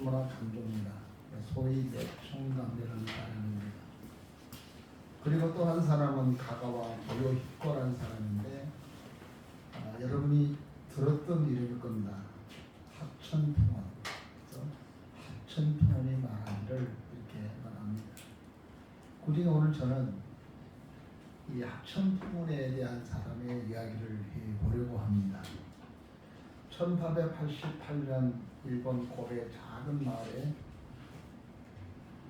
너무나 강조입니다. 소위 이제 총감대를 말합니다. 그리고 또 한 사람은 가가와 고요히코라는 사람인데 여러분이 들었던 이름일 겁니다. 합천풍원. 합천풍원이 말하기를 이렇게 말합니다. 굳이 오늘 저는 이 합천풍원에 대한 사람의 이야기를 해보려고 합니다. 1888년 일본 고베 작은 마을에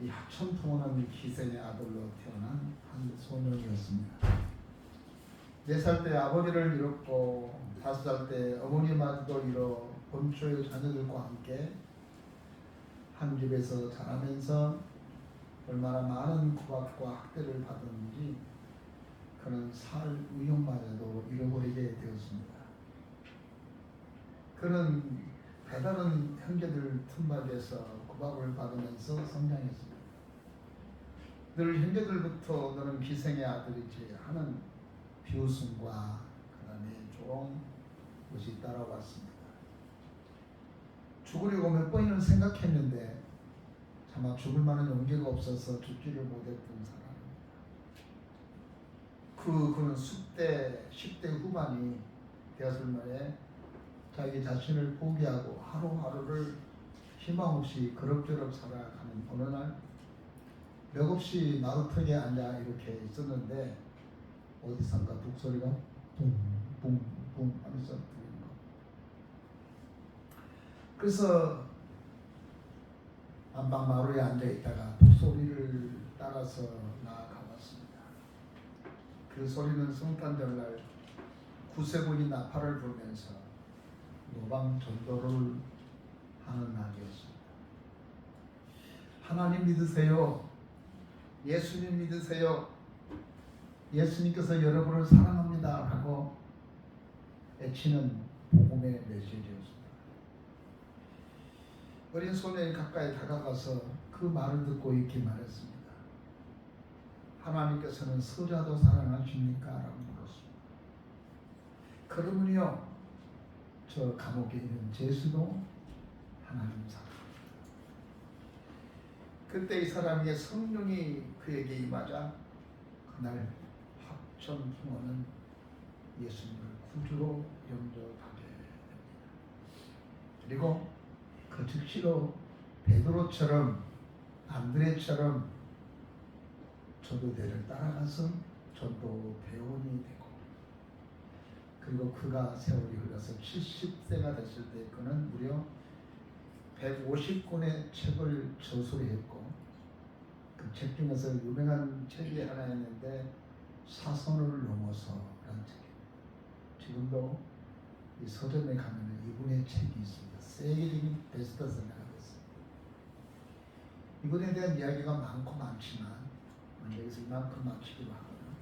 이 합천풍원은 기생의 아들로 태어난 한 소년이었습니다. 4살 때 아버지를 잃었고 5살 때 어머니마저도 잃어 본초의 자녀들과 함께 한 집에서 자라면서 얼마나 많은 구박과 학대를 받았는지 그는 살 의욕마저도 잃어버리게 되었습니다. 그는 배다른 형제들 틈바에서 구박을 받으면서 성장했습니다. 늘 형제들부터 너는 기생의 아들이지 하는 비웃음과 그 다음에 조롱 것이 따라왔습니다. 죽으려고 몇 번이나 생각했는데 차마 죽을 만한 용기가 없어서 죽지를 못했던 사람입니다. 그는 10대 후반이 되었을 만에 자기 자신을 포기하고 하루하루를 희망 없이 그럭저럭 살아가는 어느 날 맥없이 나루터에 앉아 이렇게 있었는데 어디선가 북소리가 붕붕붕 하면서 들리는 거. 그래서 안방 마루에 앉아 있다가 북소리를 따라서 나아가 봤습니다. 그 소리는 성탄절날 구세군이 나팔을 불면서 노방 전도를 하는 날이었습니다. 하나님 믿으세요. 예수님 믿으세요. 예수님께서 여러분을 사랑합니다 라고 외치는 복음의 메시지였습니다. 어린 소년이 가까이 다가가서 그 말을 듣고 이렇게 말했습니다. 하나님께서는 서자도 사랑하십니까? 라고 물었습니다. 그러면요 저 감옥에 있는 죄수도 하나님 사랑합니다. 그때 이 사람에게 성령이 그에게 임하자 그날 합천풍원은 예수님을 구주로 영접하게 됩니다. 그리고 그 즉시로 베드로처럼 안드레처럼 전도대를 따라가서 전도 대원이 되고 그리고 그가 세월이 흘러서 70세가 됐을 때 그는 무려 150권의 책을 저술했고 그 책 중에서 유명한 책이 하나 있는데 사선을 넘어서라는 책입니다. 지금도 이 서점에 가면 이분의 책이 있습니다. 세계적인 베스트셀러가 됐습니다. 이분에 대한 이야기가 많고 많지만 여기서 이만큼 마치기로 하거든요.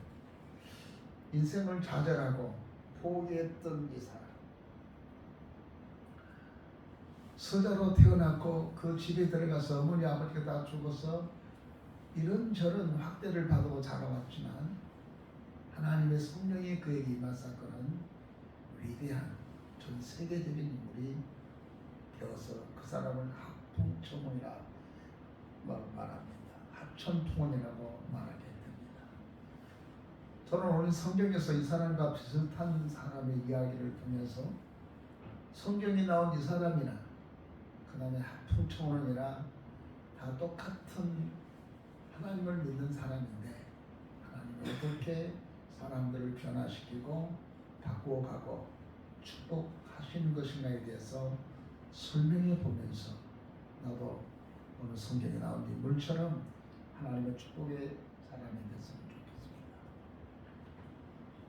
인생을 좌절하고 포기했던 이 사람 서자로 태어났고 그 집에 들어가서 어머니 아버지가 다 죽어서 이런저런 학대를 받고 자라왔지만 하나님의 성령이 그에게 임한 사건은 위대한 전 세계적인 인물이 되어서 그 사람을 합풍청원이라 말합니다. 합천풍원이라고 말하게 됩니다. 저는 오늘 성경에서 이 사람과 비슷한 사람의 이야기를 통해서 성경이 나온 이 사람이나 그 다음에 합풍청원이나 다 똑같은 하나님을 믿는 사람인데 하나님은 어떻게 사람들을 변화시키고 바꾸어가고 축복하시는 것인가에 대해서 설명해 보면서 나도 오늘 성경에 나온 인물처럼 하나님의 축복의 사람이 됐으면 좋겠습니다.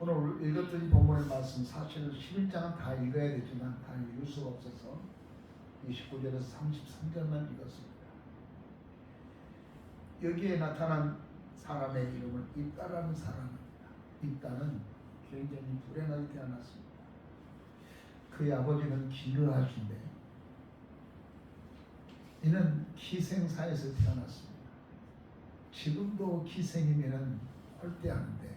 오늘 읽었던 이 본문의 말씀 사실은 11장은 다 읽어야 되지만 다 읽을 수가 없어서 29절에서 33절만 읽었습니다. 여기에 나타난 사람의 이름은 입다라는 사람입니다. 입다는 굉장히 불행하게 태어났습니다. 그의 아버지는 기르하신데 이는 기생사에서 태어났습니다. 지금도 기생이면 홀대하는데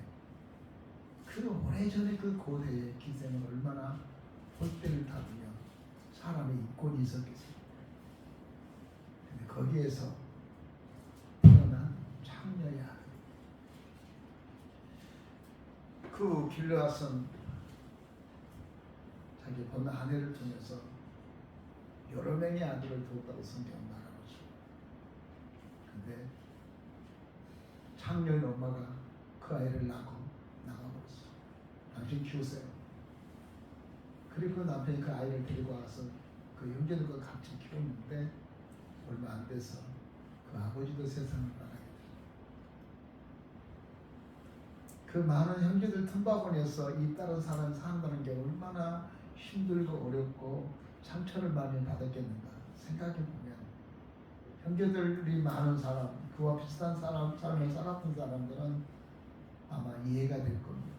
그 오래전에 그 고대의 기생은 얼마나 홀대를 다루며 사람의 인권이 있었겠습니까? 교회에서 태어난 창녀의 아들. 그 빌라앗은 자기 본 아내를 통해서 여러 명의 아들을 두었다고 성경은 말하고 있습니다. 근데 창녀의 엄마가 그 아이를 낳고 나가버렸어. 당신 키우세요. 그리고 그 남편이 그 아이를 데리고 와서 그 형제들과 같이 키웠는데 얼마 안 돼서 그 아버지도 세상을 떠나게 됐어요. 그 많은 형제들 틈바구니에서 이 딸은 산다는 게 얼마나 힘들고 어렵고 상처를 많이 받았겠는가 생각해보면 형제들이 많은 사람, 그와 비슷한 삶을 살았던 사람들은 아마 이해가 될 겁니다.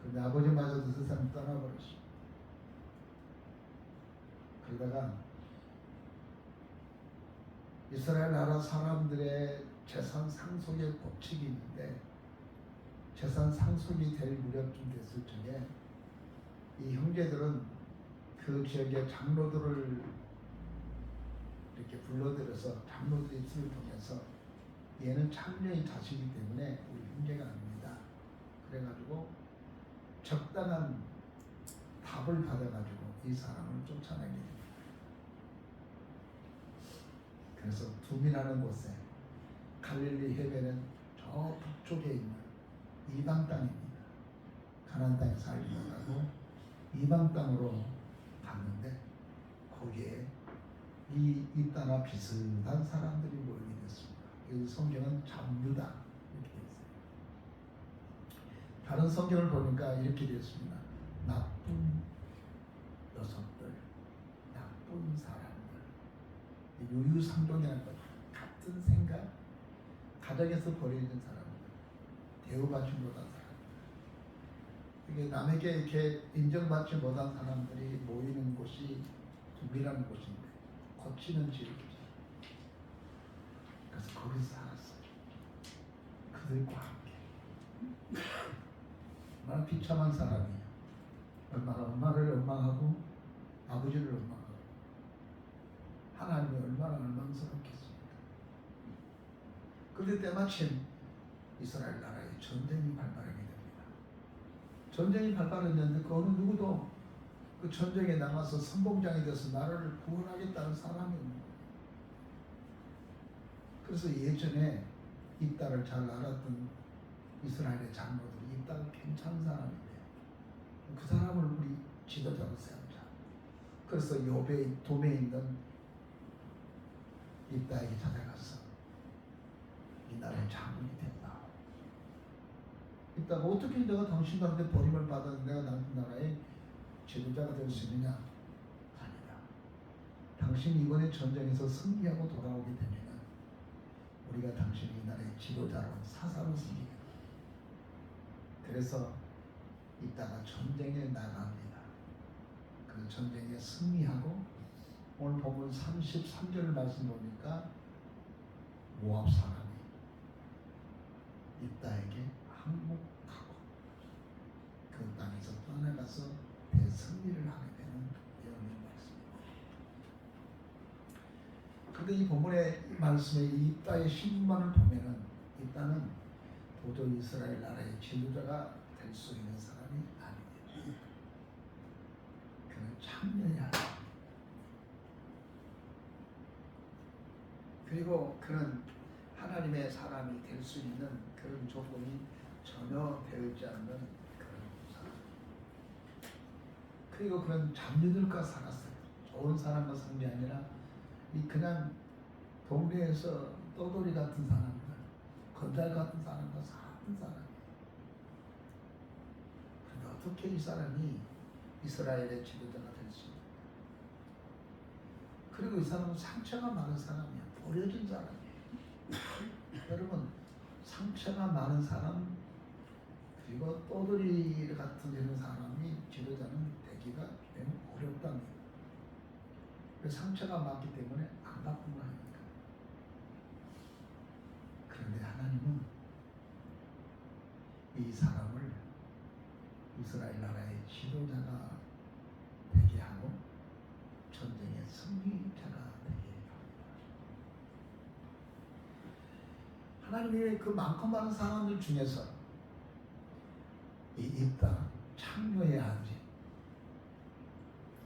그런데 아버지마저도 세상을 떠나버렸어. 그러다가 이스라엘 나라 사람들의 재산 상속의 법칙이 있는데 재산 상속이 될 무렵쯤 됐을 적에 이 형제들은 그 지역의 장로들을 이렇게 불러들여서 장로들의 입술을 통해서 얘는 창녀의 자식이기 때문에 우리 형제가 아닙니다. 그래가지고 적당한 답을 받아가지고 이 사람을 쫓아내게 됩니다. 그래서 두미라는 곳에 갈릴리 해변은 저 북쪽에 있는 이방 땅입니다. 가나안 땅에 살려고 이방 땅으로 갔는데 거기에 이 땅과 비슷한 사람들이 모이게 됐습니다. 이 성경은 잡유다 이렇게 되어 있어요. 다른 성경을 보니까 이렇게 되어 있습니다. 나쁜 녀석들, 나쁜 사람들, 유유상종이라는 것, 같은 생각, 가정에서 버려진 사람들, 대우받지 못한 사람들, 이게 남에게 이렇게 인정받지 못한 사람들이 모이는 곳이 두미라는 곳인데 거치는 지역이죠. 그래서 거기서 살았어요. 그들과 함께. 얼마나 비참한 사람이에요. 얼마나 엄마를 원망하고 아버지를 원망하고 하나님이 얼마나 원망스럽겠습니까. 그런데 때마침 이스라엘 나라에 전쟁이 발발하게 됩니다. 전쟁이 발발했는데 그 어느 누구도 그 전쟁에 나가서 선봉장이 돼서 나라를 구원하겠다는 사람이 없는 거예요. 그래서 예전에 이 딸을 잘 알았던 이스라엘의 장로들이 이 딸은 괜찮은 사람인데 그 사람을 우리 지도자로 세우자. 그래서 요배 도매에 있는 이 딸에게 찾아가서 이 나라의 장군이 된다. 이 딸 어떻게 내가 당신들한테 버림을 받았는데 내가 당신 나라의 지도자가 될 수 있느냐? 아니다. 당신이 이번에 전쟁에서 승리하고 돌아오게 되면 우리가 당신이 이 나라의 지도자로 사사로 섬기겠다. 그래서 이따가 전쟁에 나갑니다. 그 전쟁에 승리하고 오늘 본문 33절 말씀 보니까 모압 사람이 이따에게 항복하고 그 땅에서 떠나가서 대승리를 하게 되는 내용의 말씀입니다. 그런데 이 본문의 말씀에 이따의 신분만을 보면은 이따는 도저히 이스라엘 나라의 지도자가 될 수 있는 사람이 아닙니다. 그는 창녀의 아들. 그리고 그는 하나님의 사람이 될 수 있는 그런 조건이 전혀 되어있지 않는 그런 사람. 그리고 그는 잡류들과 살았어요. 좋은 사람과 산 게 아니라 그냥 동네에서 떠돌이 같은 사람들, 건달 같은 사람과 사는 사람이에요. 그런데 어떻게 이 사람이 이스라엘의 지도자가 될 수 있는가? 그리고 이 사람은 상처가 많은 사람이야. 버려진 사람이에요. 여러분, 상처가 많은 사람 그리고 떠돌이 같은 이런 사람이 지도자는 되기가 매우 어렵답니다. 상처가 많기 때문에 안 바꾼 거 아닙니까? 그런데 하나님은 이 사람을 이스라엘 나라의 지도자가 되게 하고 전쟁의 승리자가 되게 합니다. 하나님의 그 많고 많은 사람들 중에서 이 입다 창녀의 아들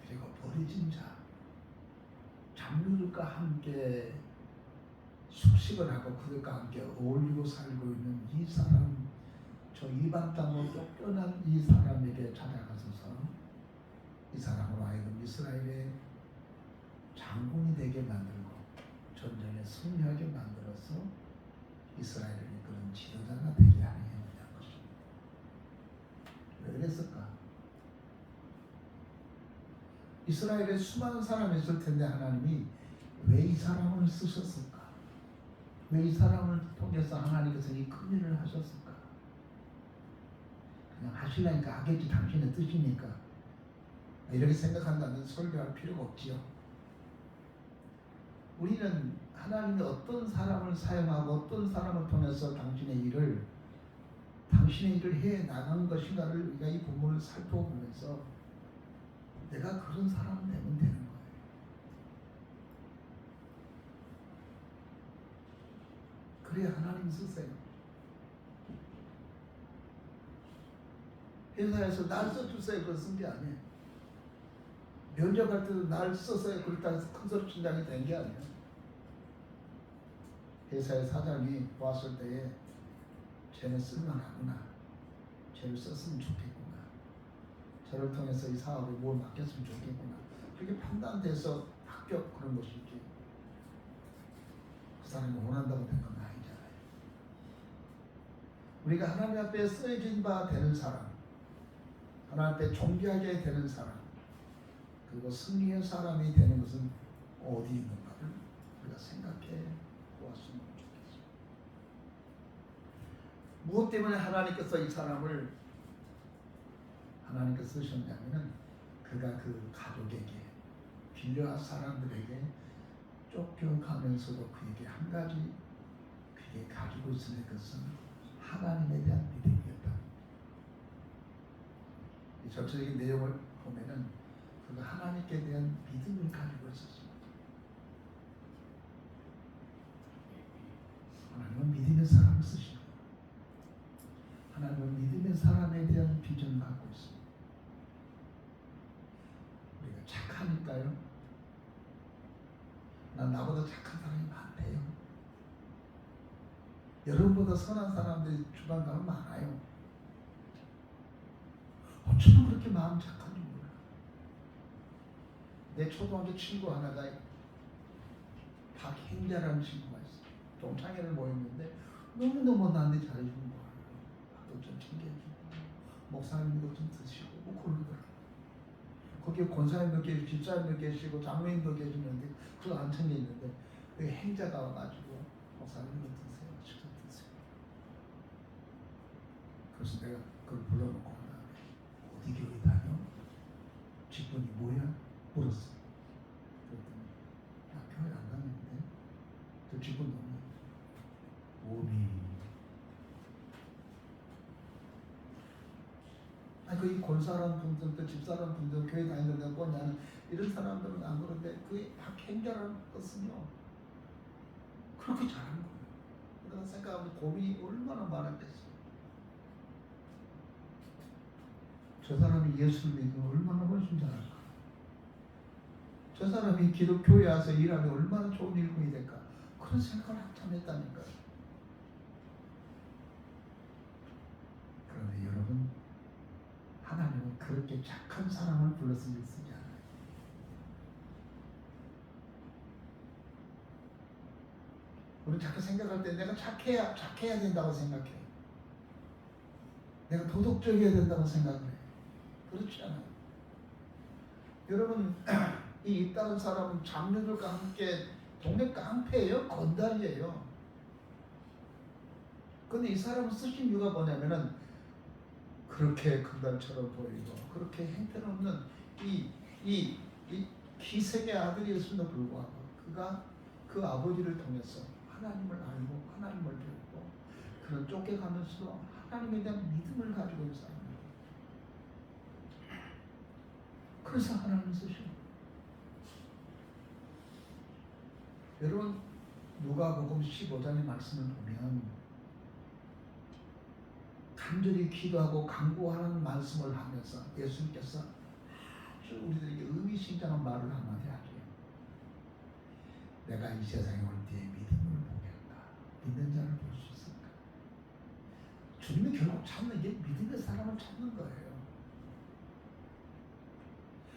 그리고 버려진 자 장로들과 함께 숙식을 하고 그들과 함께 어울리고 살고 있는 이 사람, 저 이방 땅으로 쫓겨난 이 사람에게 찾아가서서 이 사람으로 하여금 이스라엘의 장군이 되게 만들고 전쟁에 승리하게 만들어서 이스라엘을 이끄는 지도자가 되게 하는 것입니다. 왜 그랬을까? 이스라엘에 수많은 사람이 있을 텐데 하나님이 왜 이 사람을 쓰셨을까? 왜 이 사람을 통해서 하나님께서 이 큰 일을 하셨을까? 그냥 하시려니까 하겠지, 당신의 뜻이니까. 이렇게 생각한다면 설교할 필요가 없지요. 우리는 하나님이 어떤 사람을 사용하고 어떤 사람을 통해서 당신의 일을 해 나가는 것인가를 우리가 이 본문을 살펴보면서 내가 그런 사람 되면 되는 거예요. 그래야 하나님 쓰세요. 회사에서 날 써주세요. 그거 쓴 게 아니에요. 면접할 때도 날 써서요. 그렇다 해서 큰 소리 친다고 된 게 아니에요. 회사의 사장이 보았을 때에 쟤는 쓸만하구나. 쟤를 썼으면 좋겠구나. 저를 통해서 이 사업에 뭘 맡겼으면 좋겠구나. 그렇게 판단돼서 합격 그런 것이지. 그 사람이 원한다고 된 건 아니잖아요. 우리가 하나님 앞에 쓰여진 바 되는 사람, 하나님 앞에 존귀하게 되는 사람, 그리고 승리의 사람이 되는 것은 어디 있는가를 우리가 생각해 보았으면 좋겠습니다. 무엇 때문에 하나님께서 이 사람을 하나님께서 쓰셨냐면은 그가 그 가족에게 빌려한 사람들에게 쫓겨가면서도 그에게 한 가지 그게 가지고 있는 것은 하나님에 대한 믿음이었다. 이 전체적인 내용을 보면은 그가 하나님께 대한 믿음을 가지고 있었습니다. 하나님은 믿음의 사람을 쓰시고 하나님은 믿음의 사람에 대한 비전을 갖고 있습니다. 우리가 착하니까요. 나보다 착한 사람이 많대요. 여러분보다 선한 사람들이 주변 가면 많아요. 어쩌면 그렇게 마음 착한지 몰라. 내 초등학교 친구 하나가 박행자라는 친구가 있어. 동창회를 모였는데 너무너무 나한테 잘해주는 거야. 밥도 좀 챙겨주고 목사님도 좀 드시고 뭐 그러더라고요. 거기에 권사님 몇 개, 집사님 몇 계시고 장로님도 계시는데 그거 안 챙겨 있는데 그 행자가 와가지고 목사님도 드세요. 직접 드세요. 그래서 내가 그걸 불러놓고 어디 교회 다녀? 직분이 뭐야? 물었어. 그랬더니 나 교회 안 다니는데 그 직분 너무 몸이 그 권사람 분들, 또 집사람 분들, 교회 다니는 데가 뭐냐는 이런 사람들은 안 그런데 그 행자라는 것은요 그렇게 잘하는 거예요. 내가 생각하면 고민이 얼마나 많았겠어요. 저 사람이 예수를 믿으면 얼마나 훨씬 잘할까. 저 사람이 기독교에 와서 일하면 얼마나 좋은 일꾼이 될까. 그런 생각을 한참 했다니까요. 그런데 여러분, 하나님은 그렇게 착한 사람을 불러서 일 쓰지 않아요. 우리는 자꾸 생각할 때 내가 착해야 된다고 생각해요. 내가 도덕적이어야 된다고 생각을 해요. 그렇지 않아요. 여러분, 이 입다른 사람은 장로들과 함께 동네 깡패예요? 건달이에요. 근데 이 사람을 쓰신 이유가 뭐냐면은 그렇게 건달처럼 보이고 그렇게 형편없는 이 기생의 아들이었음에도 불구하고 그가 그 아버지를 통해서 하나님을 알고 하나님을 배우고 그런 쫓겨가면서도 하나님에 대한 믿음을 가지고 있는 사람이에요. 그래서 하나님을 쓰시는 거예요. 여러분, 누가복음 15장의 말씀을 보면 간절히 기도하고 간구하는 말씀을 하면서 예수님께서 아주 우리들에게 의미심장한 말을 한마디 하죠. 내가 이 세상에 올 때에 믿음을 보겠다. 믿는 자를 볼 수 있을까? 주님이 결국 찾는 게 믿음의 사람을 찾는 거예요.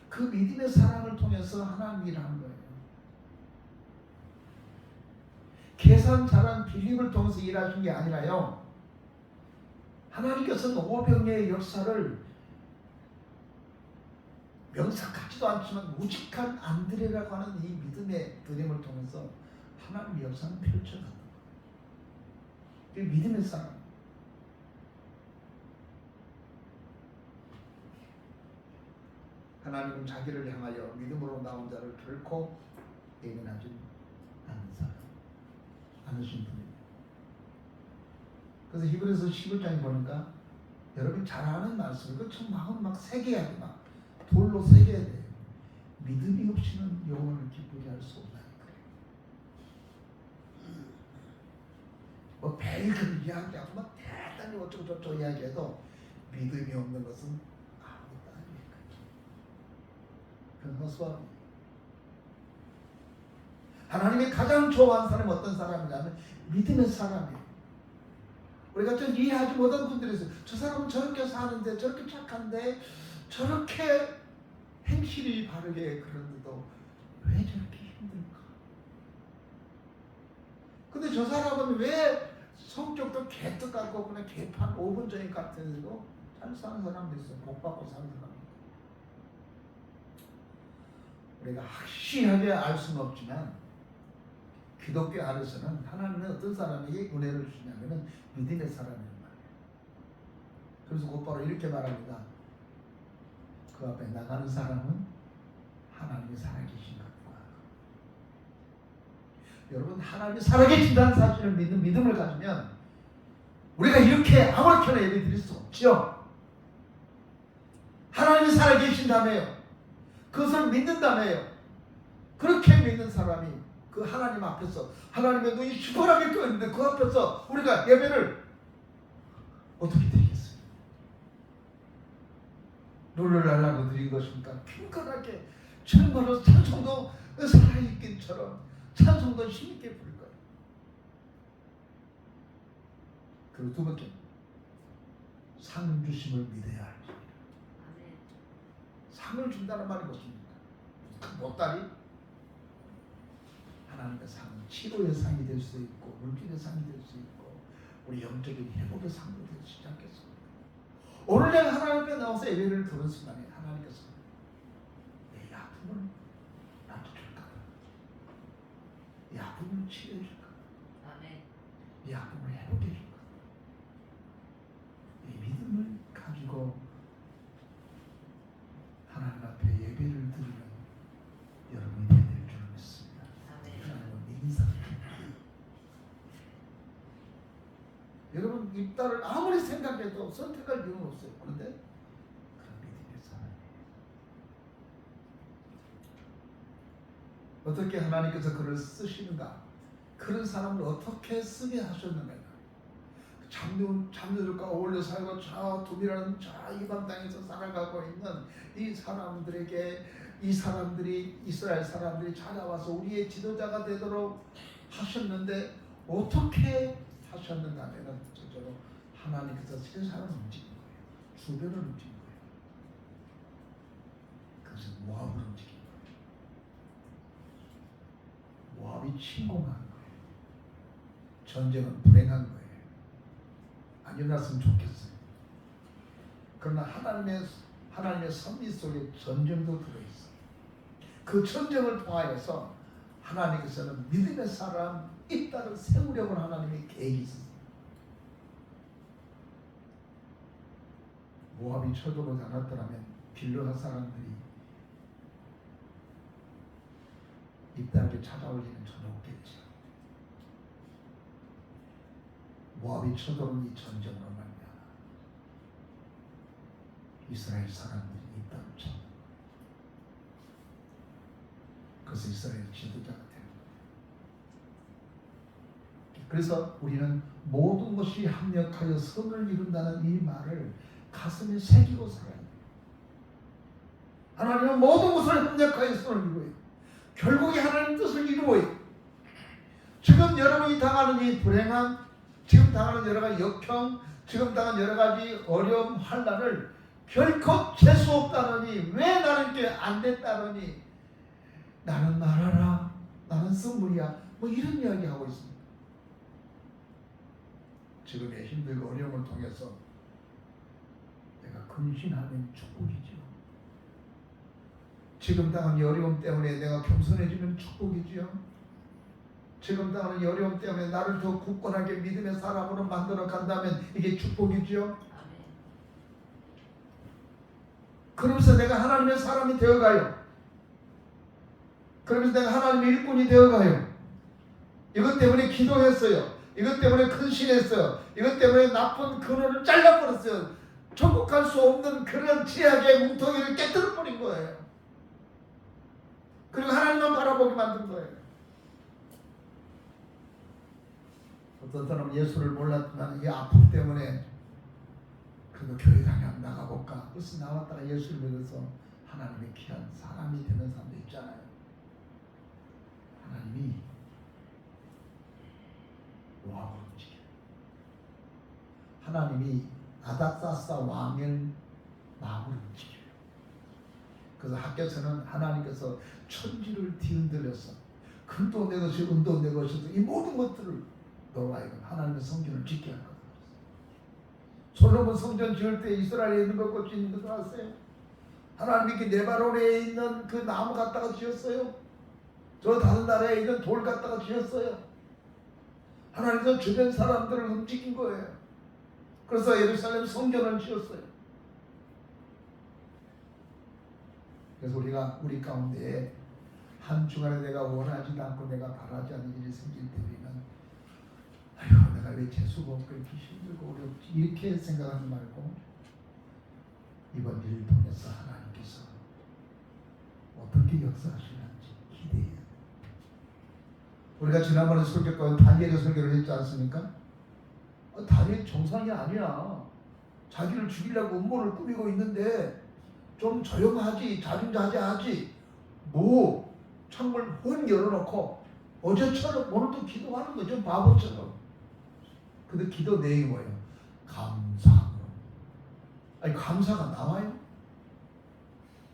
그 믿음의 사람을 통해서 하나님 일하는 거예요. 계산 잘한 빌립을 통해서 일하신 게 아니라요. 하나님께서는 오병이의 역사를 명석하지도 않지만 우직한 안드레라고 하는 이 믿음의 드림을 통해서 하나님의 역사는 펼쳐가는 거예요. 믿음의 사람. 하나님은 자기를 향하여 믿음으로 나온 자를 결코 예민하지 않는 사람, 않으신 분이에요. 그래서 히브리서 11장에 보니까 여러분 잘 아는 말씀, 그 참 마음 막 새겨야 돼, 막 돌로 새겨야 돼. 믿음이 없이는 영혼을 기쁘게 할 수 없다. 뭐 매일 그 이야기하고 막 대단히 어쩌고저쩌고 이야기해도 믿음이 없는 것은 아무것도 아니에요. 그건 허수아비. 하나님이 가장 좋아하는 사람이 어떤 사람이냐면 믿음의 사람이에요. 우리가 좀 이해하지 못한 분들이 있어요. 저 사람은 저렇게 사는데, 저렇게 착한데, 저렇게 행실이 바르게 그런데도 왜 저렇게 힘들까? 근데 저 사람은 왜 성격도 개떡 같고 그냥 개판 5분 전인 같은데도 잘 사는 사람도 있어요. 복 받고 사는 사람. 우리가 확실하게 알 수는 없지만 기독교 안에서는 하나님은 어떤 사람에게 은혜를 주냐면은 믿음의 사람이란 말이에요. 그래서 곧바로 이렇게 말합니다. 그 앞에 나가는 사람은 하나님이 살아계신 것과. 여러분, 하나님이 살아계신다는 사실을 믿는 믿음을 가지면 우리가 이렇게 아무렇게나 예배 드릴 수 없죠. 하나님이 살아계신다며요. 그것을 믿는다며요. 그렇게 믿는 사람이 그 하나님 앞에서 하나님의 눈이 시퍼렇게 떠있는데 그 앞에서 우리가 예배를 어떻게 드리겠어요? 룰을 날라고 드린 것입니까? 핑크하게 정말로 찬송도 살아있긴처럼 찬송도 힘있게 부를 거예요. 그리고 두 번째, 상 주심을 믿어야 할지. 상을 준다는 말이 무엇입니까? 보따리? 하나님의 상은 치료의 상이 될 수 있고 물질의 상이 될 수 있고 우리 영적인 회복의 상도 될 수 있지 않겠습니까? 오늘 내가 하나님 앞에 나와서 예배를 드는 순간에 하나님께서 내 아픔을 놔둬줄까? 이 아픔을 치료해줄까? 이 아픔을 회복해줄까? 이 믿음을 가지고 하나님 앞에 예배를 드리면 여러분이 될 줄 믿습니다. 하나님은 믿는 사람. 여러분 입다를 아무리 생각해도 선택할 이유는 없어요. 그런데 그런 믿음의 사람이에요. 어떻게 하나님께서 그를 쓰시는가? 그런 사람을 어떻게 쓰게 하셨는가? 잡녀들과 어울려 살고 저 둠이라는 저 이방 땅에서 살아가고 있는 이 사람들에게 이 사람들이 이스라엘 사람들이 찾아와서 우리의 지도자가 되도록 하셨는데 어떻게 하셨는가 하면 저절로 하나님께서 세상을 움직인 거예요. 주변을 움직인 거예요. 그것은 모압을 움직인 거예요. 모압이 침공한 거예요. 전쟁은 불행한 거예요. 안 일어났으면 좋겠어요. 그러나 하나님의 섭리 속에 전쟁도 들어있어요. 그 전쟁을 통하여서 하나님께서는 믿음의 사람 입다를 세우려고 하나님의 계획이 있었어요. 모압이 쳐들어오지 않았더라면 빌르한 사람들이 입다에게 찾아올 일은 전혀 없겠죠. 모압이 쳐들어온 이 전쟁으로 말미암아 이스라엘 사람들이 입다를 쳐. 그래서 이스라엘 지도자가 되는 거예요. 그래서 우리는 모든 것이 합력하여 선을 이룬다는 이 말을 가슴에 새기고 살아야 돼요. 하나님은 모든 것을 합력하여 선을 이루어요. 결국에 하나님 뜻을 이루어요. 지금 여러분이 당하는 이 불행함, 지금 당하는 여러 가지 역경, 지금 당하는 여러 가지 어려움, 환난을 결코 재수 없다느니, 왜 나는 게 안 됐다느니, 나는 말하라, 나는 선물이야, 뭐 이런 이야기 하고 있습니다. 지금의 힘들고 어려움을 통해서 내가 근신하면 축복이죠. 지금 당하는 어려움 때문에 내가 겸손해지면 축복이지요. 지금 당하는 어려움 때문에 나를 더 굳건하게 믿음의 사람으로 만들어 간다면 이게 축복이지요. 그러면서 내가 하나님의 사람이 되어가요. 그러면서 내가 하나님의 일꾼이 되어가요. 이것 때문에 기도했어요. 이것 때문에 근신했어요. 이것 때문에 나쁜 근원을 잘라버렸어요. 천국할 수 없는 그런 죄악의 뭉텅이를 깨뜨려버린 거예요. 그리고 하나님만 바라보게 만든 거예요. 어떤 사람은 예수를 몰랐지만 이 아픔 때문에 그래도 교회 다녀 나가볼까? 그래서 나왔다가 예수를 믿어서 하나님의 귀한 사람이 되는 사람도 있잖아요. 하나님이 왕을 움직여요. 하나님이 아닥사스다 왕의 마음을 움직여요. 그래서 학교에서는 하나님께서 천지를 뒤흔들려서 금도 내 것이 은도 내 것이도 이 모든 것들을 너와 하나님의 성전을 짓게 할 거다. 솔로몬 성전 지을 때 이스라엘에 있는 것과 짓는 것을 아세요? 하나님이 네바론에 있는 그 나무 갖다가 지었어요. 저 다른 나라에 있는 돌 갖다가 지었어요. 하나님께서 주변 사람들을 움직인 거예요. 그래서 예루살렘 성전을 지었어요. 그래서 우리가 우리 가운데 한 주간에 내가 원하지도 않고 내가 바라지 않는 일이 생길 때 우리는 아휴 내가 왜 재수가 없고 이렇게 힘들고 어렵지 이렇게 생각하지 말고 이번 일을 통해서 하나님께서 어떻게 역사하시는지 기대해요. 우리가 지난번에 설교과 다니엘의 설교를 했지 않습니까? 다니엘 정상이 아니야. 자기를 죽이려고 음모를 꾸미고 있는데 좀 조용하지, 자중자재하지. 뭐 창문을 훤 열어놓고 어제처럼 오늘도 기도하는 거죠. 바보처럼. 근데 기도 내용이 뭐예요? 감사함으로. 아니 감사가 나와요?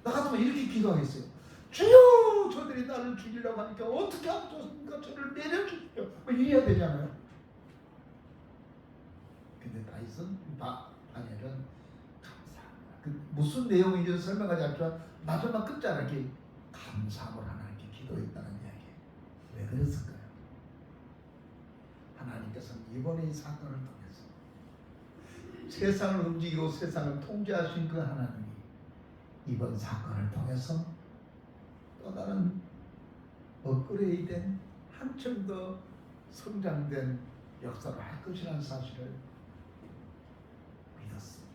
나 같으면 이렇게 기도하겠어요. 주여 저들이 나를 죽이려고 하니까 어떻게 하면 좋습니까? 저를 내려주십시오. 뭐 이래야 되잖아요. 근데 다니엘은 감사합니다. 그 무슨 내용인지 설명하지 않지만 마지막 끝자락에 감사함으로 하나님께 기도했다는 이야기예요. 왜 그랬을까요? 하나님께서는 이번에 이 사건을 통해서 세상을 움직이고 세상을 통제하신 그 하나님이 이번 사건을 통해서 또 다른 업그레이드된 한층 더 성장된 역사를 할 것이라는 사실을 믿었습니다.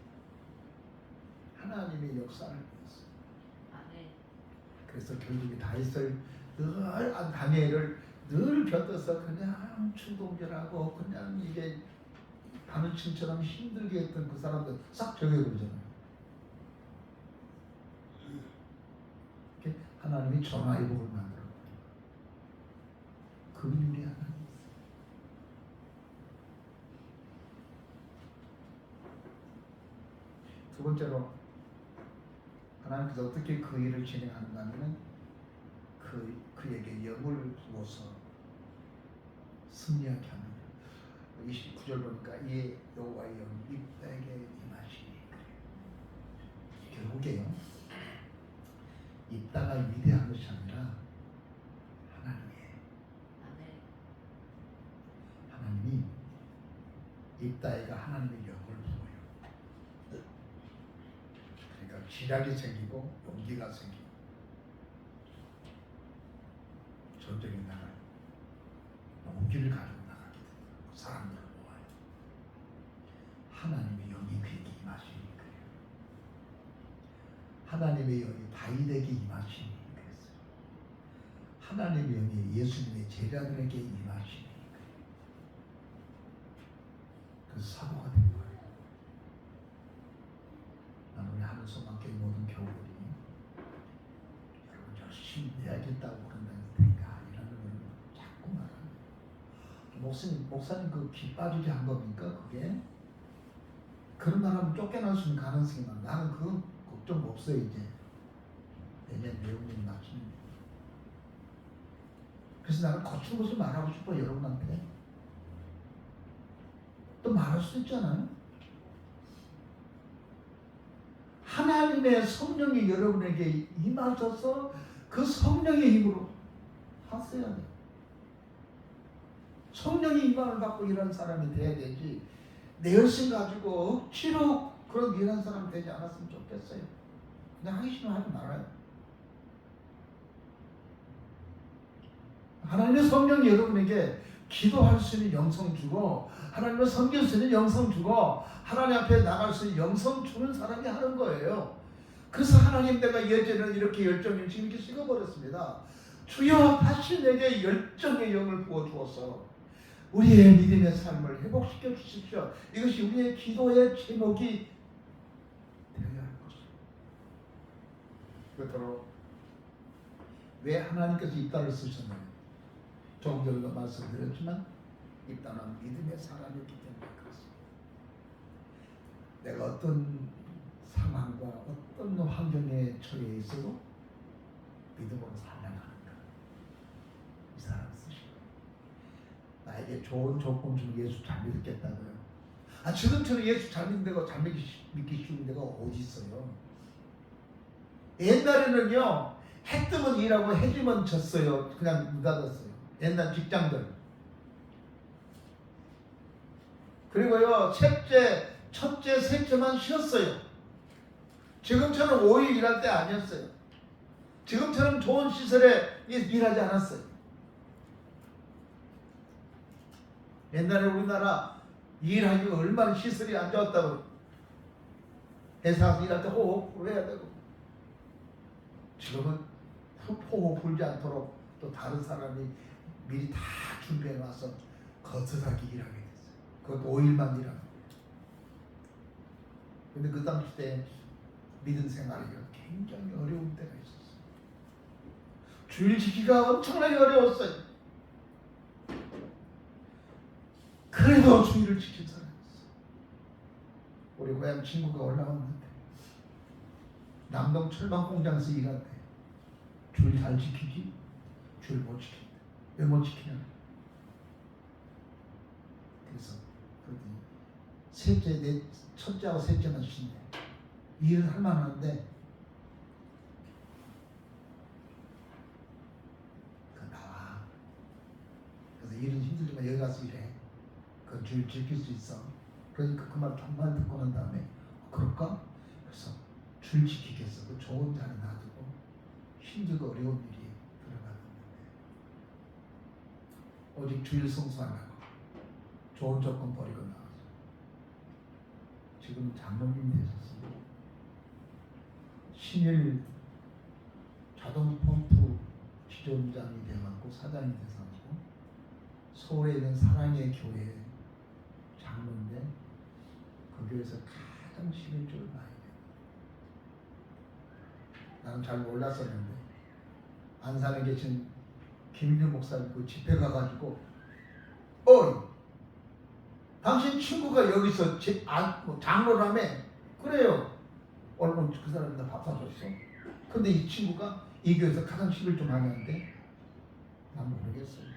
하나님의 역사를 믿었습니다. 그래서 결국에 다윗을 다니엘을 늘 곁에서 그냥 충동질하고 그냥 이게 바느침처럼 힘들게 했던 그 사람들 싹 정해버리잖아요. 하나님이 전화의 복을 만들어버린 그 일이 하나님. 두 번째로 하나님께서 어떻게 그 일을 진행하는가 하면 그에게 영을 부어서 승리하게 하는 거예요. 29절 보니까 이 여호와의 영이 입다에게 임하시니 결국에요. 입다가 위대한 것이 아니라 하나님이 입다에게 하나님의 영을 부어요. 그러니까 지략이 생기고 용기가 생기고 전쟁에 나갈 용기를 가지고 나가게 됩니다. 사람들을 모아요. 하나님의 영이 그에게 임하시니 그래요. 하나님의 영이 다윗에게 임하시니 그랬어요. 하나님의 영이 예수님의 제자들에게 임하시니 그래요. 그래서 사고가 된 거예요. 나는 우리 하늘소망교회 모든 교우들이 여러분 열심히 내야겠다고 그런다니까 이라는 걸 자꾸 말하는. 목사님 그 기 빠지게 한 겁니까? 그게? 그런 말하면 쫓겨날 수 있는 가능성이 많아. 나는 그건 걱정 없어요. 이제 내년 내용이 맞추는. 그래서 나는 거친 것을 말하고 싶어 여러분한테. 또 말할 수 있잖아요. 하나님의 성령이 여러분에게 임하셔서 그 성령의 힘으로 하셔야 돼. 성령의 임함을 받고 이런 사람이 돼야 되지. 내 열심 가지고 억지로 그런 일한 사람 되지 않았으면 좋겠어요. 그냥 하기 싫으면 하지 말아요. 하나님의 성령이 여러분에게 기도할 수 있는 영성 주고 하나님을 섬길 수 있는 영성 주고 하나님 앞에 나갈 수 있는 영성 주는 사람이 하는 거예요. 그래서 하나님, 내가 예전에는 이렇게 열정이 지금 이렇게 식어버렸습니다. 주여 다시 내게 열정의 영을 부어주어서 우리의 믿음의 삶을 회복시켜 주십시오. 이것이 우리의 기도의 제목이 되어야 할 것입니다. 그렇도록 왜 하나님께서 이 딸을 쓰셨나요? 조금 전에도 말씀드렸지만 이 딸은 믿음의 사람이기 때문에 그렇습니다. 내가 어떤 상황과 어떤 환경에 처해 있어도 믿음으로 살아가는가. 이 사람 쓰시고 나에게 좋은 조건 주면 예수 잘 믿겠다고요. 지금처럼 예수 잘 믿는 데가 잘 믿기 쉬운 데가 어디 있어요? 옛날에는요, 해 뜨면 일하고 해 지면 졌어요. 그냥 문 닫았어요. 옛날 직장들. 그리고요, 첫째, 셋째만 쉬었어요. 지금처럼 5일 일할 때 아니었어요. 지금처럼 좋은 시설에 일하지 않았어요. 옛날에 우리나라 일하기가 얼마나 시설이 안 좋았다고. 회사에서 일할 때 호흡을 해야 되고. 지금은 호흡 불지 않도록 또 다른 사람이 미리 다 준비해 놔서 거스하게 일하게 됐어요. 그것도 5일만 일하고. 근데 그 당시 때 믿음 생활이 굉장히 어려운 때가 있었어요. 주일 지키기가 엄청나게 어려웠어요. 그래도 주일을 지킨 사람이 있어요. 우리 고향 친구가 올라왔는데 남동 철망 공장에서 일할 때 주일 잘 지키지? 주일 못 지킨다. 왜 못 지키냐? 그래서 그랬더니 첫째하고 셋째만 쉰대. 일은 할 만한데 나와. 그래서 일은 힘들지만 여기 가서 일해. 그 주일 지킬 수 있어. 그러니까 그 말 정말 듣고 난 다음에 그럴까? 그래서 주일 지키겠어. 그 좋은 자리 놔두고 힘들고 어려운 일이 들어갔는데 오직 주일 성수하려고 좋은 조건 버리고 나와서 지금 장로님 되셨습니다. 신일 자동 펌프 지점장이 되어갖고 사장이 돼서갖고 서울에 있는 사랑의 교회 장로인데 그 교회에서 가장 11조를 많이 돼요. 나는 잘 몰랐었는데 안산에 계신 김일주 목사님 그 집회 가가지고 당신 친구가 여기서 장로라며? 그래요. 오늘 그 사람이 다 밥 사줬어. 근데 이 친구가 이 교회에서 가장 11조 많이 하는데 난 모르겠어요.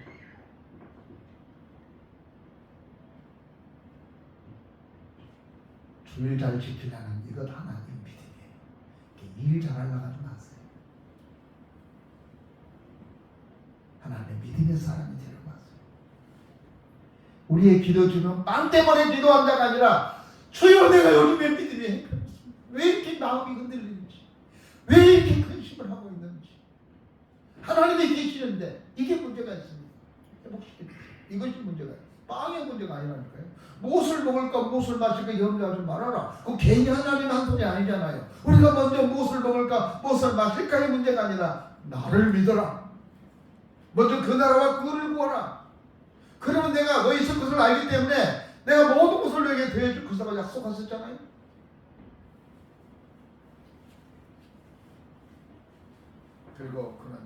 주일 잘 지키려는 이것 하나님 믿음이에요. 일 잘하려고 하지 마세요. 하나님의 믿음의 사람이 되려고 하세요. 우리의 기도 주는 빵 때문에 기도한 자가 아니라 주여 내가 요즘에 믿음이 왜 이렇게 마음이 흔들리는지, 왜 이렇게 근심을 하고 있는지 하나님이 계시는데 이게 문제가 있습니다. 회복시켜주세요. 이것이 문제가 있어요. 빵의 문제가 아니라니까요. 무엇을 먹을까 무엇을 마실까 염려하지 말아라. 그 괜히 하나님 한 소리 아니잖아요. 우리가 먼저 무엇을 먹을까 무엇을 마실까의 문제가 아니라 나를 믿어라. 먼저 그 나라와 그를 구하라. 그러면 내가 너 있을 것을 알기 때문에 내가 모든 것을 너에게 더해줄 것이라고 약속하셨잖아요. 그리고 그는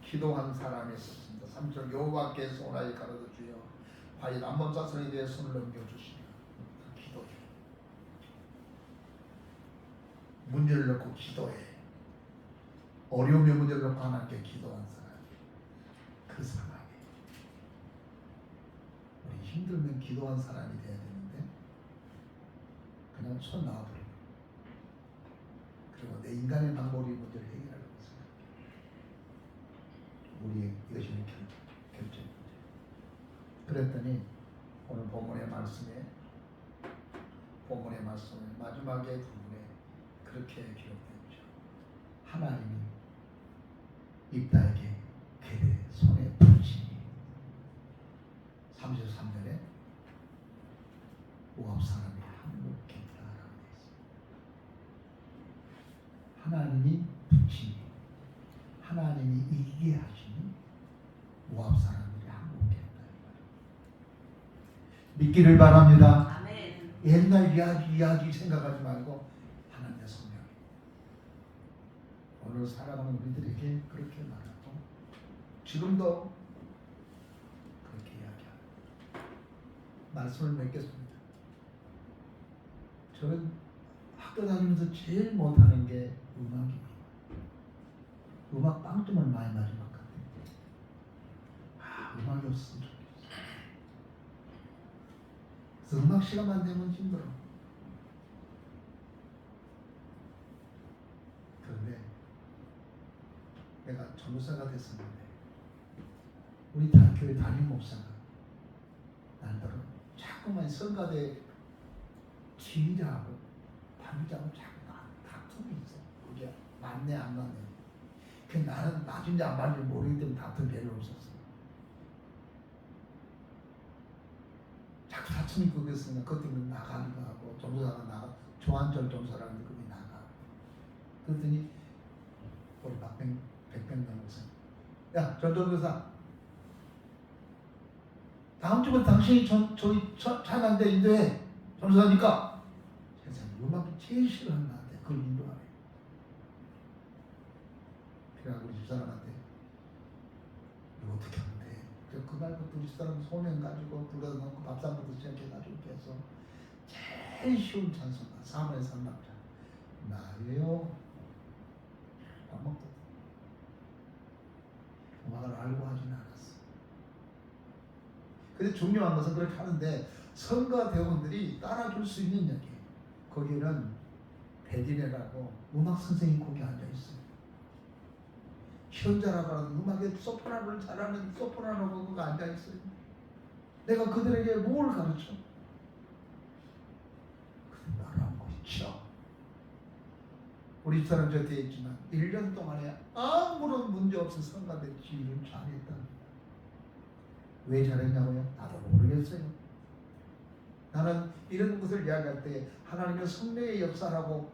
기도한 사람이 있었습니다. 3절 여호와께 소나이 가로되 주여 과연 암몬 자손에 대해 손을 넘겨주시며 그 기도해. 문제를 놓고 기도해. 어려움의 문제를 놓고 하나님께 기도한 사람, 그 상황에 우리 힘들면 기도한 사람이 돼야 되는데 그냥 손 놔버리고 그리고 내 인간의 방법이 문제를 해결하려고 생각해. 우리의 이것이 결정 문제. 그랬더니 오늘 본문의 말씀에 마지막에 부분에 그렇게 기록되었죠. 하나님이 입다에게 그의 손에 붙이니 33절에 모압 사람이 항복했다라고 되어 있습니다. 하나님이 붙이니 하나님이 이기게 하시니 모압 사람들이 항복했다. 믿기를 바랍니다. 아멘. 옛날 이야기 생각하지 말고 하나님의 성령 오늘 살아가는 우리들에게 그렇게 말하고 지금도 그렇게 이야기합니다. 말씀을 맺겠습니다. 저는 학교 다니면서 제일 못하는 게 음악입니다. 음악 빵점을 많이 맞은 것 같아요. 음악이 없으면 좋겠어. 그래서 음악 시간만 되면 힘들어. 그런데 내가 전도사가 됐었는데 우리 교회 담임 목사가 나더러 자꾸만 성가대 지휘자하고 담임자하고 자꾸 다툼이 있어. 그게 맞네 안 맞네. 그 나는 맞은지 안 맞은지 모르기 때문에 다툼 별로 없었어. 자꾸 다툼이 있고 그랬으니까 그것 때문에 나가기도 하고 전도사가 나가 조한절 전도사라는데 그게 나가. 그랬더니 우리 백병당 목사 야 전도사 다음 주부터 당신이 저희 찬양대 인도해. 전도사니까 세상에 음악이 제일 싫어하는 나한테 그걸 인도하래. 그래가지고 우리 집사람한테 이거 어떻게 하면 돼? 그날부터 우리 집사람 소명 가지고 불러놓고 밥상부터 시작해가지고 계속 제일 쉬운 찬송가 사무엘 삼박자 나예요. 밥 먹고 음악을 알고 하지는 않았어. 근데 중요한 것은 그렇게 하는데 성가 대원들이 따라줄 수 있는 여기 거기는 베디네라고 음악 선생님 거기 앉아 있어요. 현자라고 하는 음악의 소프라노를 잘하는 소프라노가 거기 앉아 있어요. 내가 그들에게 뭘 가르쳐? 근데 나랑 있죠. 우리 집사람 저 뒤에 있지만 1년 동안에 아무런 문제 없이 성가대 지휘를 잘했다. 왜 잘했냐고요? 나도 모르겠어요. 나는 이런 것을 이야기할 때 하나님의 성령의 역사라고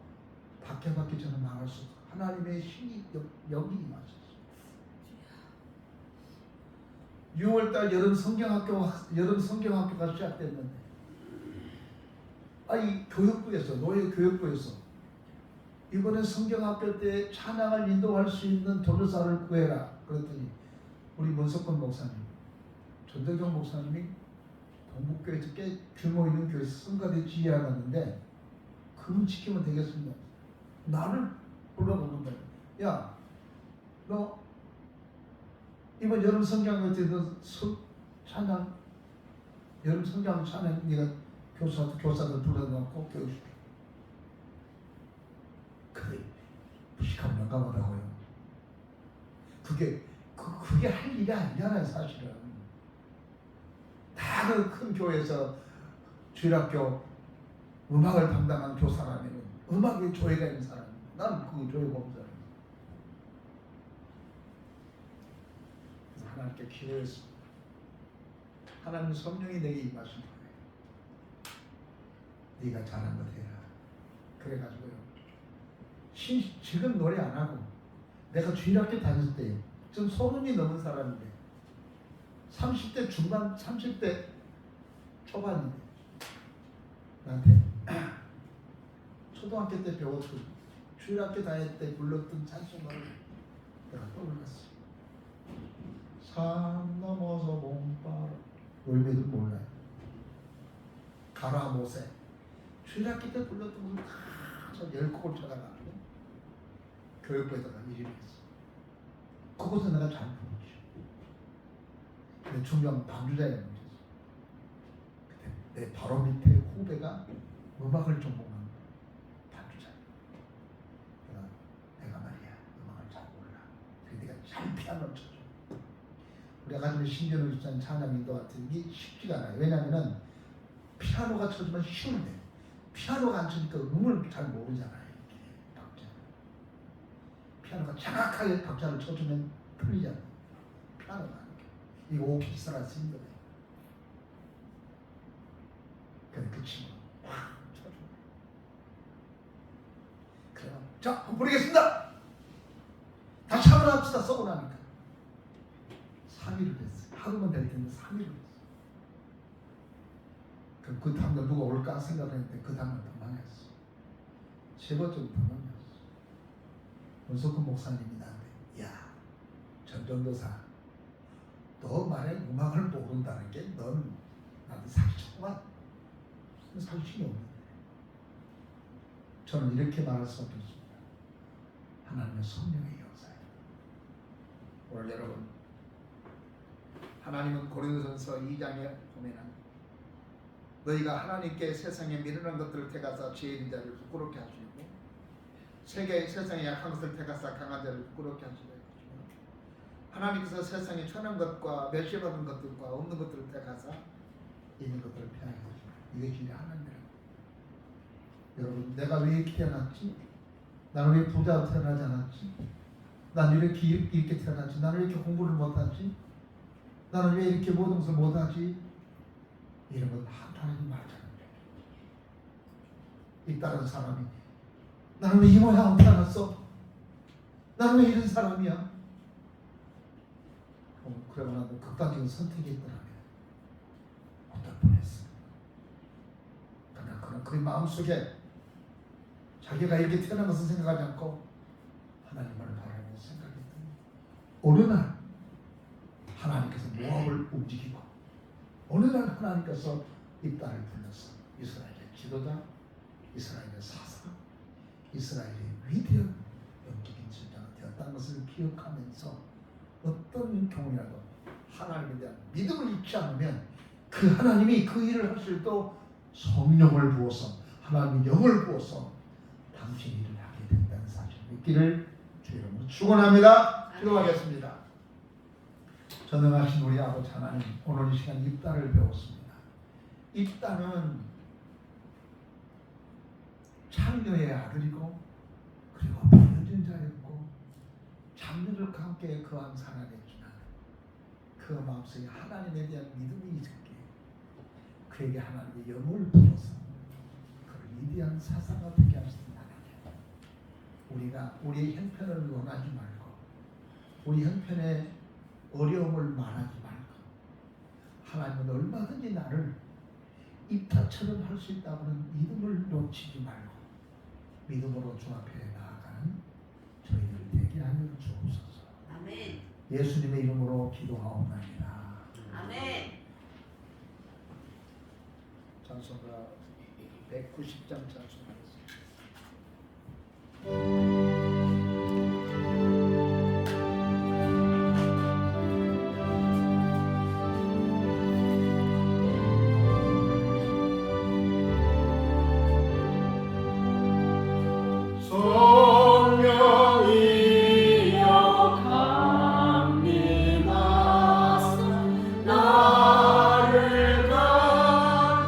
밖에밖에 저는 말할 수 없어요. 하나님의 신이 여기 임하셨어요. 6월달 여름 성경학교가 시작됐는데 이 교육부에서 노예 교육부에서 이번에 성경학교 때 찬양을 인도할 수 있는 전도사를 구해라. 그랬더니 우리 문석권 목사님, 전대경 목사님이 동북교회에서 꽤 규모 있는 교회에서 성가대 지휘하는데 그분 지키면 되겠습니다. 나를 불러보는 거예요. 야, 너 이번 여름 성경학교 때 너 찬양 여름 성경 찬양 네가 교사들 불러놓고 교육시켜. 그래 무식하고 영감하다고요. 그게 할 일이 아니잖아요. 사실은 다 그 큰 교회에서 주일학교 음악을 담당한 교사라면 음악에 조예가 있는 사람. 나는 그 조예가 없는 사람. 그래서 하나님께 기도했습니다. 하나님 성령이 내게 임하신 거예요. 네가 잘한 것 해라. 그래가지고요. 지금 노래 안 하고 내가 주일학교 다녔을 때 좀 30이 넘은 사람인데 30대 중반 30대 초반인데 나한테 초등학교 때 배웠던 주일학교 다닐 때 불렀던 찬송가를 내가 떠올랐어. 산 넘어서 몽바라 열매도 몰라요. 가라 모세 주일학교 때 불렀던 것을 다저 10곡을 찾아가는데 교육부에다가 이름했어. 그것은 내가 잘 부르지. 근데 중요한 반주자의 문제지. 근데 내 바로 밑에 후배가 음악을 전공한 반주자. 내가 말이야 음악을 잘 몰라. 그래서 내가 잘 피아노를 쳐줘. 우리가 가지고 신전을 주찬 찬양 인도 같은 게 쉽지가 않아요. 왜냐하면 피아노가 쳐주면 쉬운데 피아노가 안 치니까 음을 잘 모르잖아요. 박자. 피아노가 정확하게 박자를 쳐주면 틀리잖아요. 피아노가 안 돼. 이거 오케스트라라서 힘들어요. 그래 그 친구 확 쳐줘. 그래 자 한번 부르겠습니다. 다시 한번 합시다. 써고 나니까 3일을 했어요. 하루만 될 텐데 3일을 했어요. 그럼 그 다음날 누가 올까 생각했는데 그 다음날 도망했어. 세 번째로 도망했어. 문석훈 목사님이 나한테 야 전전도사 너 만약 음악을 모른다는 게 넌 나한테 사기쳤구만. 사기치기 없는데 저는 이렇게 말할 수밖에 없습니다. 하나님의 성령의 역사예요. 오늘 여러분 하나님은 고린도전서 2장에 보면은 너희가 하나님께 세상에 미련한 것들을 택하사 지혜 있는 자를 부끄럽게 하시고 세상에 약한 것을 택하사 강한 자를 부끄럽게 하시고 하나님께서 세상에 천한 것과 멸시받은 것들과 없는 것들을 택하사 있는 것들을 피하게 하시고 이게 진짜 하나님이라고. 여러분 내가 왜 이렇게 태어났지? 나는 왜 부자로 태어나지 않았지? 나는 왜 이렇게 태어났지? 나는 왜 이렇게 공부를 못하지? 나는 왜 이렇게 모든 것을 못하지? 이런 건 하나님 말잖아요. 이 다른 사람이 나는 왜 이 모양으로 태어났어? 나는 왜 이런 사람이야? 그러고 나도 극단적인 선택이 있더라면 어떨 뻔했어. 그러나 그는 그 마음속에 자기가 이렇게 태어난 것을 생각하지 않고 하나님을 바라보고 생각했더니 어느 날 하나님께서 모압을 움직이고 어느 날 하나님께서 이 딸을 불렀어. 이스라엘의 지도자, 이스라엘의 사사, 이스라엘의 위대한 영적인 지도자가 되었다는 것을 기억하면서 어떤 경우라도 하나님에 대한 믿음을 잃지 않으면 그 하나님이 그 일을 하실 또 성령을 부어서 하나님의 영을 부어서 당신이 일을 하게 된다는 사실을 믿기를 주 이름으로 축원합니다. 기도하겠습니다. 전능하신 우리 아버지 하나님, 오늘 이 시간 입다를 배웠습니다. 입다는 창녀의 아들이고 그리고 버려진 자였고 장녀를 함께 그한 사람이었지만 그 마음속에 하나님에 대한 믿음이 있었기에 그에게 하나님의 영을 부어서 그를 위대한 사사가 되게 하셨습니다. 우리가 우리의 형편을 원하지 말고 우리 형편에 어려움을 말하지 말고 하나님은 얼마든지 나를 입다처럼 할 수 있다고는 믿음을 놓치지 말고 믿음으로 주 앞에 나아가는 저희들 되게 하여 주옵소서. 아멘. 예수님의 이름으로 기도하옵나이다. 아멘. 찬송가 190장 찬송하겠습니다. 나를 감화하시고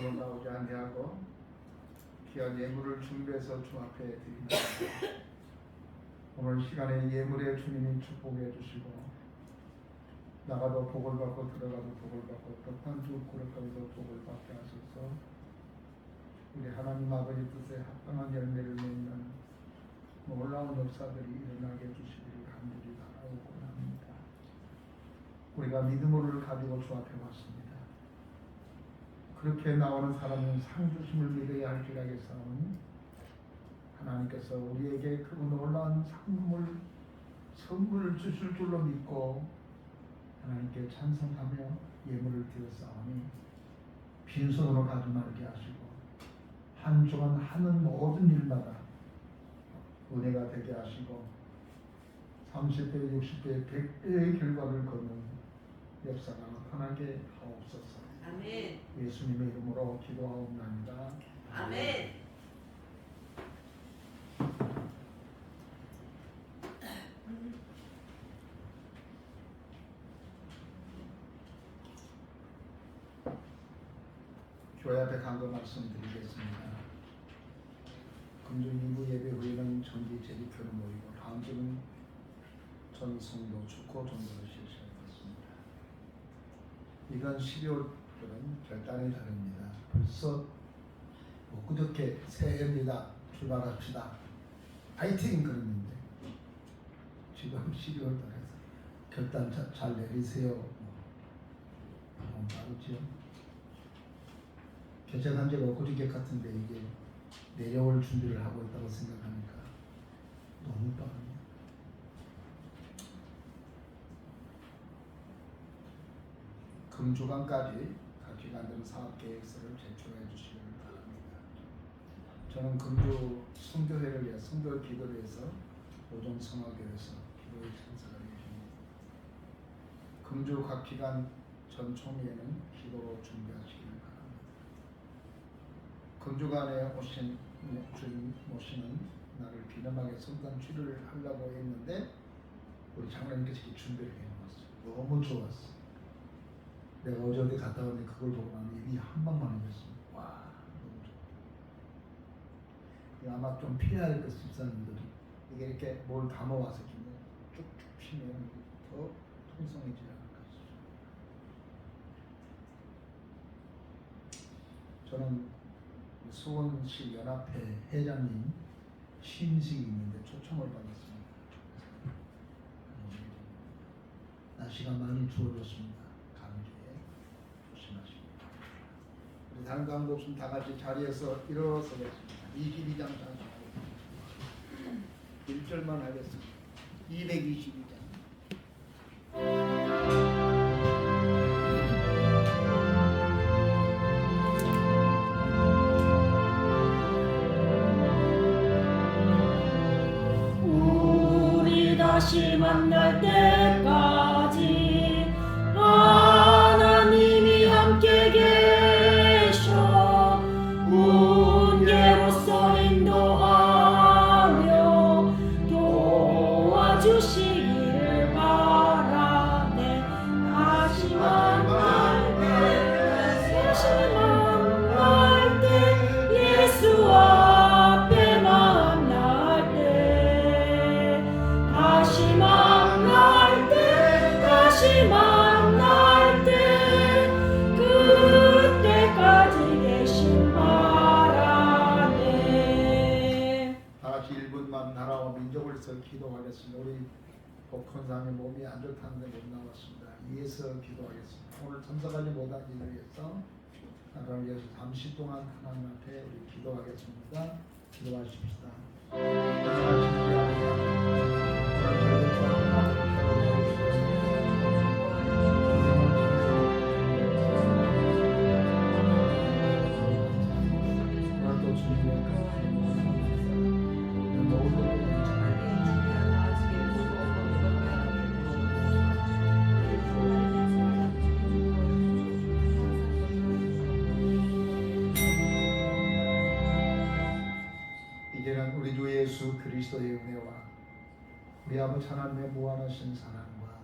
밖으로 나오지 아니하고 귀한 예물을 준비해서 주 앞에 드립니다. 오늘 시간에 예물의 주님이 축복해 주시고 나가도 복을 받고 들어가도 복을 받고 떡한 두 그릇까지도 복을 받게 하소서. 우리 하나님 아버지 뜻에 합당한 열매를 맺는 놀라운 역사들이 일어나게 해주시기를 간절히 바라고 합니다. 우리가 믿음을 가지고 주 앞에 왔습니다. 그렇게 나오는 사람은 상 주심을 믿어야 할지라겠사오니 하나님께서 우리에게 그 놀라운 상금을 선물을 주실 줄로 믿고 하나님께 찬송하며 예물을 드렸사오니 빈손으로 가지 말게 하시고 한 주간 하는 모든 일마다 은혜가 되게 하시고 30배, 60배, 100배의 결과를 거는 역사가 나타나게 하옵소서. 아멘. 예수님의 이름으로 기도하옵나이다. 아멘. 교회 앞에 간거 말씀드리겠습니다. 금주 2부 예배 후에는 전기 재집회로 모이고 다음 주는 전 성도 축구 전도를 실시하겠습니다. 이건 12월은 결단의 달입니다. 벌써 그저께 새해입니다. 출발합시다. 파이팅 그랬는데 지금 12월 달에서 결단 잘 내리세요. 너무 빠르죠. 개최한 지가 엊그저께 같은데 이게 내려올 준비를 하고 있다고 생각하니까 너무 빠르네요. 금주간까지 각 기관들은 사업계획서를 제출해 주시길 바랍니다. 저는 금주 선교회를 위해 선교 기도를 위해서 오전 성화교에서 기도의 찬사가 계십니다. 금주 각 기관 전 총회는 기도로 준비하시길 바랍니다. 금주간에 오신 주님 모시는 나를 기념하게 성단 취를 하려고 했는데 우리 장로님께서 준비를 해놓았어요. 너무 좋았어. 내가 어제 갔다 왔는데 그걸 보고 나면 입이 한 방만 해졌어. 와, 너무 좋아. 아마 좀 피해야 될 것 집사님들이 이게 이렇게 뭘 담아와서 쭉쭉 피면 더 통성해지지 않을까 싶어요. 저는 수원시 연합회 회장님 취임식이 있는데 초청을 받았습니다. 날씨가 많이 추워졌습니다. 감기에 조심하십니다. 우리 다른 강도 없으면 다 같이 자리에서 일어서겠습니다. 22장 자주하고 1절만 하겠습니다. 222장. 다시 만날 때까지 하나님이 함께 계셔 운계로서 인도하며 도와주시기를 바라네. 다시 만날 때 예수 앞에 만날 때 다시 만날 때 그때까지 계신 바라네. 다 같이 1분만 나라와 민족을 위해서 기도하겠습니다. 우리 복헌사님 몸이 안 좋다는데 못 나왔습니다. 위해서 기도하겠습니다. 오늘 참석하지 못한 이를 위해서 나라를 위해서 잠시 동안 하나님 앞에 우리 기도하겠습니다. 기도하십시다. 이제는 우리 주 예수 그리스도의 은혜와 우리 아버지 하나님의 무한하신 사랑과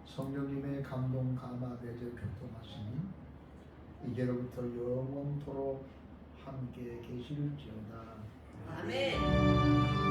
성령님의 감동 감화 대제 교통하심이 이제로부터 영원토록 함께 계실지어다. 아멘.